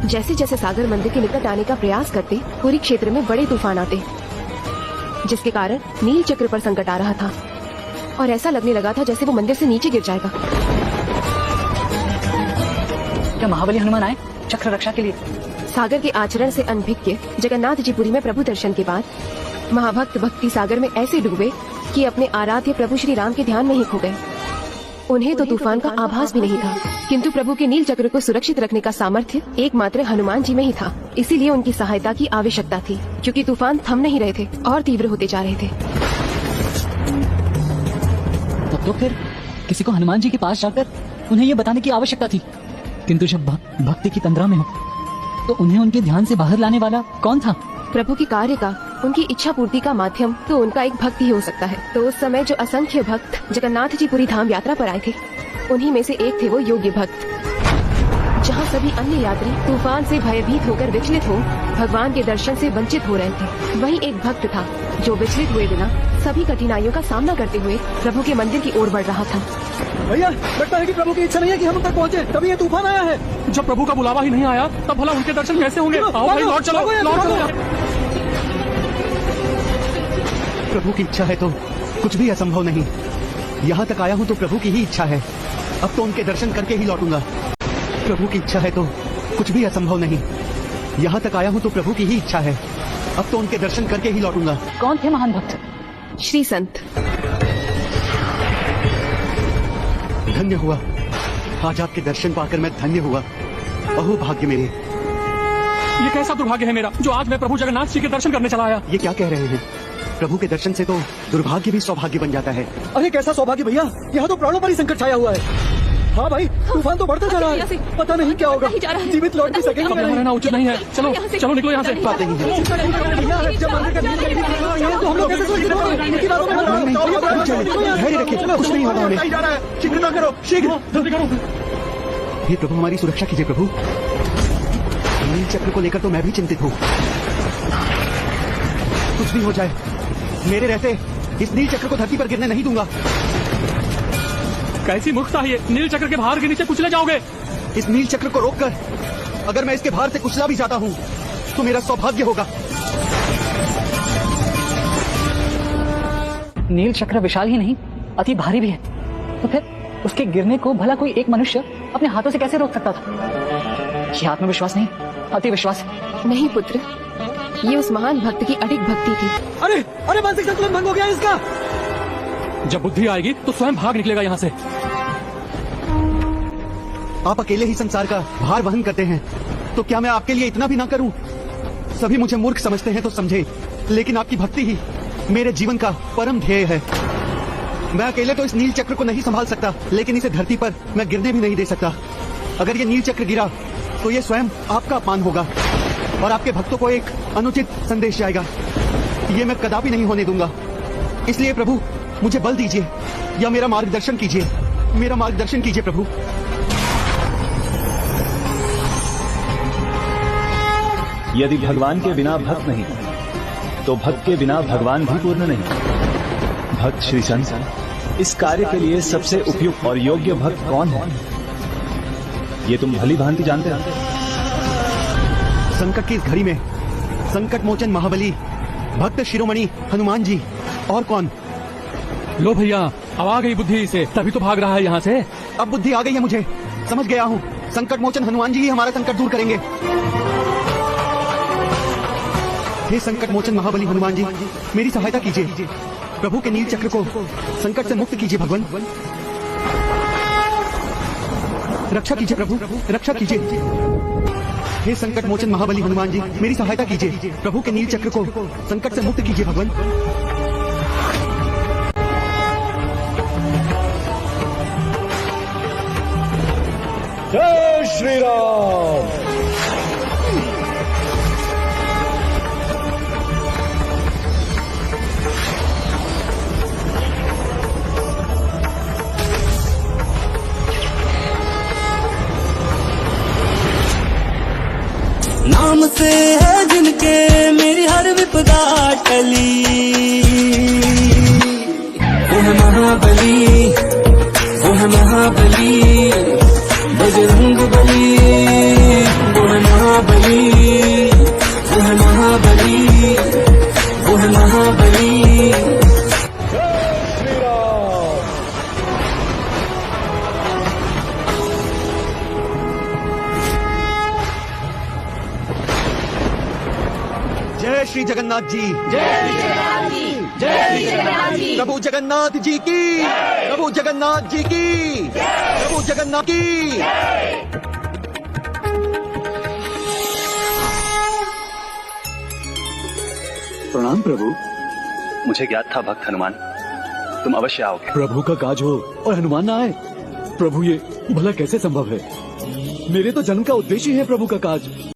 जैसे जैसे सागर मंदिर के निकट आने का प्रयास करते, पूरी क्षेत्र में बड़े तूफान आते, जिसके कारण नील चक्र पर संकट आ रहा था और ऐसा लगने लगा था जैसे वो मंदिर से नीचे गिर जाएगा। क्या महाबली हनुमान आए चक्र रक्षा के लिए? सागर के आचरण से अनभिज्ञ जगन्नाथ जी पुरी में प्रभु दर्शन के बाद महाभक्त भक्ति सागर में ऐसे डूबे कि अपने आराध्य प्रभु श्री राम के ध्यान में ही खो गए। उन्हें तो तूफान का आभास भी नहीं था, किंतु प्रभु के नील चक्र को सुरक्षित रखने का सामर्थ्य एकमात्र हनुमान जी में ही था। इसीलिए उनकी सहायता की आवश्यकता थी, क्योंकि तूफान थम नहीं रहे थे और तीव्र होते जा रहे थे। तब तो फिर किसी को हनुमान जी के पास जाकर उन्हें ये बताने की आवश्यकता थी, किंतु जब भक्ति की तंद्रा में हो तो उन्हें उनके ध्यान से बाहर लाने वाला कौन था? प्रभु के कार्य का, उनकी इच्छा पूर्ति का माध्यम तो उनका एक भक्त ही हो सकता है। तो उस समय जो असंख्य भक्त जगन्नाथ जी पुरी धाम यात्रा पर आए थे, उन्हीं में से एक थे वो योग्य भक्त। जहाँ सभी अन्य यात्री तूफान से भयभीत होकर विचलित हो भगवान के दर्शन से वंचित हो रहे थे, वहीं एक भक्त था जो विचलित हुए बिना सभी कठिनाइयों का सामना करते हुए प्रभु के मंदिर की ओर बढ़ रहा था। भैया, लगता है कि प्रभु की इच्छा नहीं है कि हम तक पहुँचे, तभी ये तूफान आया है। जब प्रभु का बुलावा ही नहीं आया तब भला उनके दर्शन कैसे होंगे? आओ भाई, लौट चलो, लौट चलो। प्रभु की इच्छा है तो कुछ भी असंभव नहीं। यहाँ तक आया हूँ तो प्रभु की ही इच्छा है, अब तो उनके दर्शन करके ही लौटूंगा। प्रभु की इच्छा है तो कुछ भी असंभव नहीं। यहाँ तक आया हूँ तो प्रभु की ही इच्छा है, अब तो उनके दर्शन करके ही लौटूंगा। कौन थे महान भक्त? श्री संत। धन्य हुआ, आज आपके दर्शन पाकर मैं धन्य हुआ। अहो भाग्य मेरे। ये कैसा दुर्भाग्य है मेरा जो आज मैं प्रभु जगन्नाथ जी के दर्शन करने चला आया। ये क्या कह रहे हैं? प्रभु के दर्शन से तो दुर्भाग्य भी सौभाग्य बन जाता है। अरे कैसा सौभाग्य भैया, यहाँ तो प्राणों पर ही संकट छाया हुआ है। हाँ भाई, तूफान तो बढ़ता जा रहा है, पता नहीं क्या होगा, जीवित लौट भी सकेंगे अब यहाँ रहना उचित नहीं है। चलो चलो निकलो यहाँ से। बात नहीं है तो हम लोग कैसे सुरक्षित होंगे? इनकी बातों में धैर्य रखिए, कुछ नहीं होगा हमें। शीघ्र करो, शीघ्र जल्दी करो। हे प्रभु, हमारी सुरक्षा कीजिए प्रभु। नील चक्र को लेकर तो मैं भी चिंतित हूँ। कुछ भी हो जाए, मेरे रहते इस नील चक्र को धरती पर गिरने नहीं दूंगा। कैसी मूर्खता है ये, नील चक्र के भार के नीचे कुचले जाओगे। इस नील चक्र को रोककर अगर मैं इसके भार से कुचला भी जाता हूँ तो मेरा सौभाग्य होगा। नील चक्र विशाल ही नहीं, अति भारी भी है, तो फिर उसके गिरने को भला कोई एक मनुष्य अपने हाथों से कैसे रोक सकता था? ये आत्मविश्वास नहीं, अति विश्वास है। नहीं पुत्र, ये उस महान भक्त की अडिग भक्ति थी। अरे अरे, मानसिक संतुलन भंग हो गया इसका। जब बुद्धि आएगी तो स्वयं भाग निकलेगा यहाँ से। आप अकेले ही संसार का भार वहन करते हैं, तो क्या मैं आपके लिए इतना भी ना करूं? सभी मुझे मूर्ख समझते हैं तो समझे, लेकिन आपकी भक्ति ही मेरे जीवन का परम ध्येय है। मैं अकेले तो इस नील चक्र को नहीं संभाल सकता, लेकिन इसे धरती पर मैं गिरने भी नहीं दे सकता। अगर ये नील चक्र गिरा तो ये स्वयं आपका अपमान होगा और आपके भक्तों को एक अनुचित संदेश जाएगा। ये मैं कदापि नहीं होने दूंगा। इसलिए प्रभु, मुझे बल दीजिए या मेरा मार्गदर्शन कीजिए। मेरा मार्गदर्शन कीजिए प्रभु। यदि भगवान के बिना भक्त नहीं तो भक्त के बिना भगवान भी पूर्ण नहीं। भक्त श्री संत, इस कार्य के लिए सबसे उपयुक्त और योग्य भक्त कौन है, ये तुम भली भांति जानते हो। संकट की इस घड़ी में संकट मोचन महाबली भक्त शिरोमणि हनुमान जी, और कौन? लो भैया, अब आ गई बुद्धि इसे, तभी तो भाग रहा है यहाँ से। अब बुद्धि आ गई है मुझे, समझ गया हूँ। संकट मोचन हनुमान जी ही हमारा संकट दूर करेंगे। हे संकट मोचन महाबली हनुमान जी, मेरी सहायता कीजिए। प्रभु के नील चक्र को संकट से मुक्त कीजिए भगवान। रक्षा कीजिए प्रभु, रक्षा कीजिए। हे संकट मोचन महाबली हनुमान जी, मेरी सहायता कीजिए। प्रभु के नील चक्र को संकट से मुक्त कीजिए भगवान। जय श्री राम। नाम से है जिनके मेरी हर विपदा टली, वो है महाबली, वो है महाबली, बजरंग बली, वो है महाबली। श्री जगन्नाथ जी, जय श्री जगन्नाथ जी, जय श्री जगन्नाथ जी, प्रभु जगन्नाथ जी की, प्रभु जगन्नाथ जी की, प्रभु जगन्नाथ की। प्रणाम प्रभु। मुझे ज्ञात था भक्त हनुमान तुम अवश्य आओगे। प्रभु का काज हो और हनुमान ना आए, प्रभु ये भला कैसे संभव है? मेरे तो जन्म का उद्देश्य ही है प्रभु का काज।